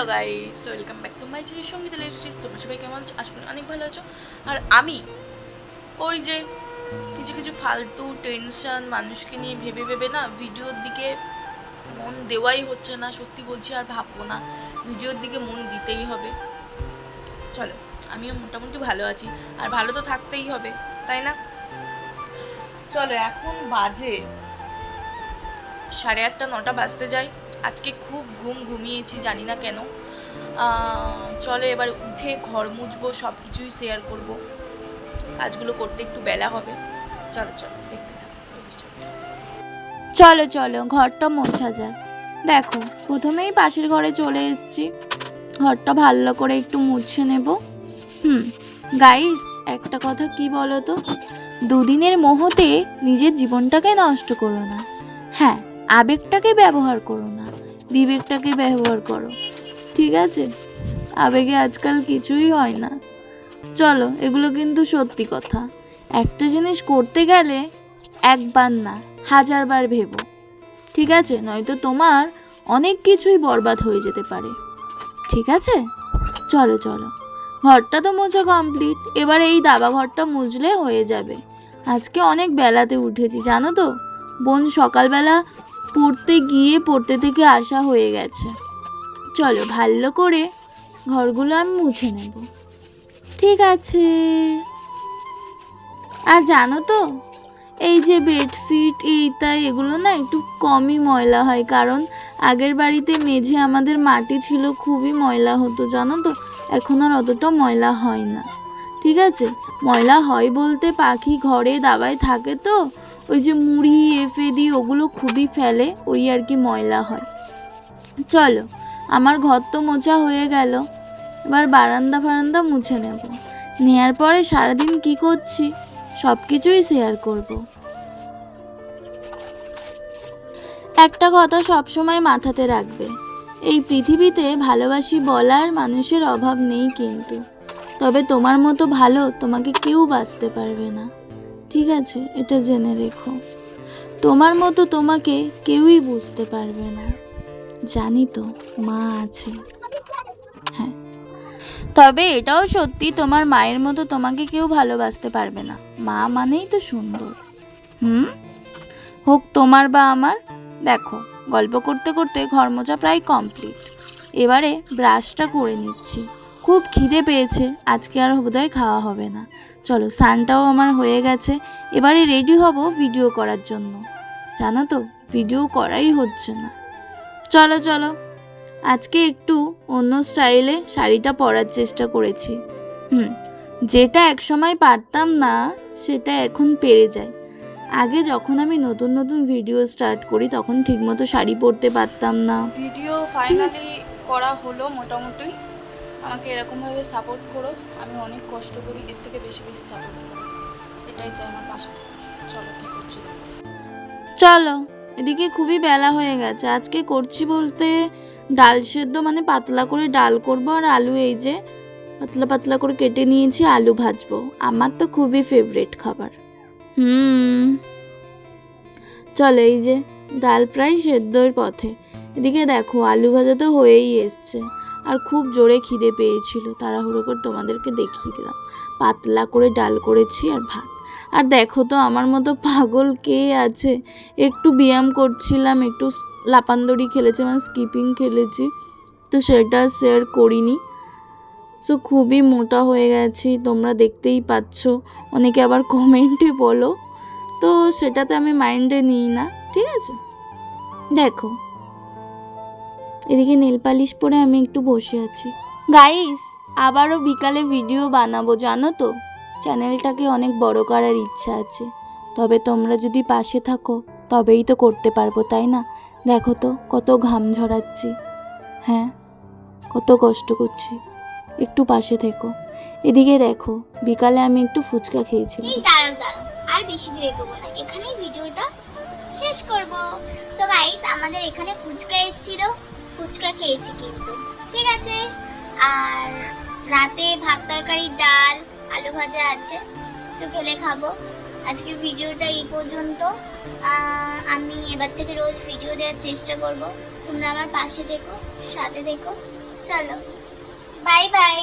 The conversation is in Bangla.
Hello guys, welcome back to my channel Sangeeta lifestyle. তোমরা সবাই কেমন আছো? আশা করি অনেক ভালো আছো। আর আমি ওই যে কিছু কিছু ফালতু টেনশন মানুষকে নিয়ে ভেবে ভেবে না ভিডিওর দিকে মন দেওয়াই হচ্ছে না। সত্যি বলছি, আর ভাববো না, ভিডিওর দিকে মন দিতেই হবে। চলো, আমিও মোটামুটি ভালো আছি, আর ভালো তো থাকতেই হবে, তাই না? চলো, এখন বাজে 8:30, 9টা বাজতে যায়। আজকে খুব ঘুমিয়েছি, জানি না কেন। চলো এবার উঠে ঘর মুছবো, সব কিছুই শেয়ার করব। কাজগুলো করতে একটু বেলা হবে। চলো চলো দেখতে থাকো। চলো চলো ঘরটা মোছা যাক। দেখো, প্রথমেই পাশের ঘরে চলে এসেছি। ঘরটা ভালো করে একটু মুছে নেব। গাইস, একটা কথা কি বলো তো, দুদিনের মোহতে নিজের জীবনটাকে নষ্ট করো না। হ্যাঁ, আবেগটাকে ব্যবহার করো না, বিবেকটাকে ব্যবহার করো, ঠিক আছে? আবেগে আজকাল কিছুই হয় না। চলো, এগুলো কিন্তু সত্যি কথা। একটা জিনিস করতে গেলে একবার না, 1000বার ভেবো, ঠিক আছে? নয়তো তোমার অনেক কিছুই বরবাদ হয়ে যেতে পারে, ঠিক আছে? চলো চলো, ঘরটা তো মোছা কমপ্লিট, এবার এই দাবা ঘরটা মুছলে হয়ে যাবে। আজকে অনেক বেলাতে উঠেছি, জানো তো? বোন সকালবেলা পড়তে থেকে আসা হয়ে গেছে। চলো ভালো করে ঘরগুলো আমি মুছে নেব, ঠিক আছে? আর জানো তো, এই যে বেডশিট এগুলো না একটু কমই ময়লা হয়, কারণ আগের বাড়িতে মেঝে আমাদের মাটি ছিল, খুবই ময়লা হতো, জানো তো? এখন আর অতটা ময়লা হয় না, ঠিক আছে? ময়লা হয় বলতে পাখি ঘরে দাবায় থাকে, তো ওই যে মুড়ি এফেদি ওগুলো খুবই ফেলে, ওই আর কি ময়লা হয়। চলো, আমার ঘর তো মোছা হয়ে গেল, এবার বারান্দা মুছে নেওয়ার পরে সারাদিন কি করছি সব কিছুই শেয়ার করব। একটা কথা সবসময় মাথাতে রাখবে, এই পৃথিবীতে ভালোবাসি বলার মানুষের অভাব নেই, কিন্তু তবে তোমার মতো ভালো তোমাকে কেউ বাঁচতে পারবে না, ঠিক আছে? এটা জেনে রেখো। তোমার মতো তোমাকে কেউই বুঝতে পারবে না। জানি তো, মা আছে। হ্যাঁ, তবে এটাও সত্যি, তোমার মায়ের মতো তোমাকে কেউ ভালোবাসতে পারবে না। মা মানেই তো সুন্দর। হোক তোমার বা আমার। দেখো, গল্প করতে করতে ঘর মোছা প্রায় কমপ্লিট। এবারে ব্রাশটা করে নিচ্ছি, খুব খিদে পেয়েছে, আজকে আর বোধহয় খাওয়া হবে না। চলো, স্নানটাও আমার হয়ে গেছে, এবারে রেডি হব ভিডিও করার জন্য। জানো তো, ভিডিও করাই হচ্ছে না। চলো চলো, আজকে একটু অন্য স্টাইলে শাড়িটা পরার চেষ্টা করেছি। যেটা একসময় পারতাম না, সেটা এখন পেরে যায়। আগে যখন আমি নতুন নতুন ভিডিও স্টার্ট করি, তখন ঠিকমতো শাড়ি পরতে পারতাম না। ভিডিও ফাইনালি করা হলো মোটামুটি। আমাকে এরকমভাবে সাপোর্ট করো, আমি অনেক কষ্ট করি, এর থেকে বেশি বেশি সাপোর্ট করো, এটাই চাই আমার পাশে। চলো, কী করছি? চলো, এদিকে খুবই বেলা হয়ে গেছে। আজকে করছি বলতে ডাল সেদ্ধ, মানে পাতলা করে ডাল করব, আর আলু এই যে পাতলা পাতলা করে কেটে নিয়েছি, আলু ভাজবো। আমার তো খুবই ফেভারিট খাবার। চলো, এই যে ডাল প্রায় সেদ্ধর পথে। এদিকে দেখো, আলু ভাজা তো হয়েই এসছে, আর খুব জোরে খিদে পেয়েছিল, তাড়াহুড়ো করে তোমাদেরকে দেখিয়ে দিলাম। পাতলা করে ডাল করেছি আর ভাত। আর দেখো তো, আমার মতো পাগল কে আছে? একটু ব্যায়াম করছিলাম, একটু লাপান্দড়ি খেলেছি, মানে স্কিপিং খেলেছি, তো সেটা শেয়ার করিনি। সো খুবই মোটা হয়ে গেছি, তোমরা দেখতেই পাচ্ছ। অনেকে আবার কমেন্টে বলো, তো সেটাতে আমি মাইন্ডে নিই না, ঠিক আছে? দেখো, এদিকে নেল পালিশ পরে আমি একটু বসে আছি। গাইস, আবারও বিকালে ভিডিও বানাবো, জানো তো? চ্যানেলটাকে অনেক বড় করার ইচ্ছা আছে, তবে তোমরা যদি পাশে থাকো তবেই তো করতে পারবো, তাই না? দেখো তো কত ঘাম ঝরাচ্ছি, হ্যাঁ, কত কষ্ট করছি, একটু পাশে থেকো। এদিকে দেখো, বিকালে আমি একটু ফুচকা খেয়েছিলাম। দাঁড়াও, আর বেশি দূর এগোবো না, এখানেই ভিডিওটা শেষ করব। তো গাইস, আমাদের এখানে ফুচকা এসেছিল, ফুচকা খেয়েছি কিন্তু, ঠিক আছে? আর রাতে ভাত তরকারি ডাল আলু ভাজা আছে, তো খেলে খাবো। আজকের ভিডিওটা এই পর্যন্ত। আমি এবার থেকে রোজ ভিডিও দেওয়ার চেষ্টা করব। তোমরা আমার পাশে থেকো, সাথে থেকো। চলো বাই বাই।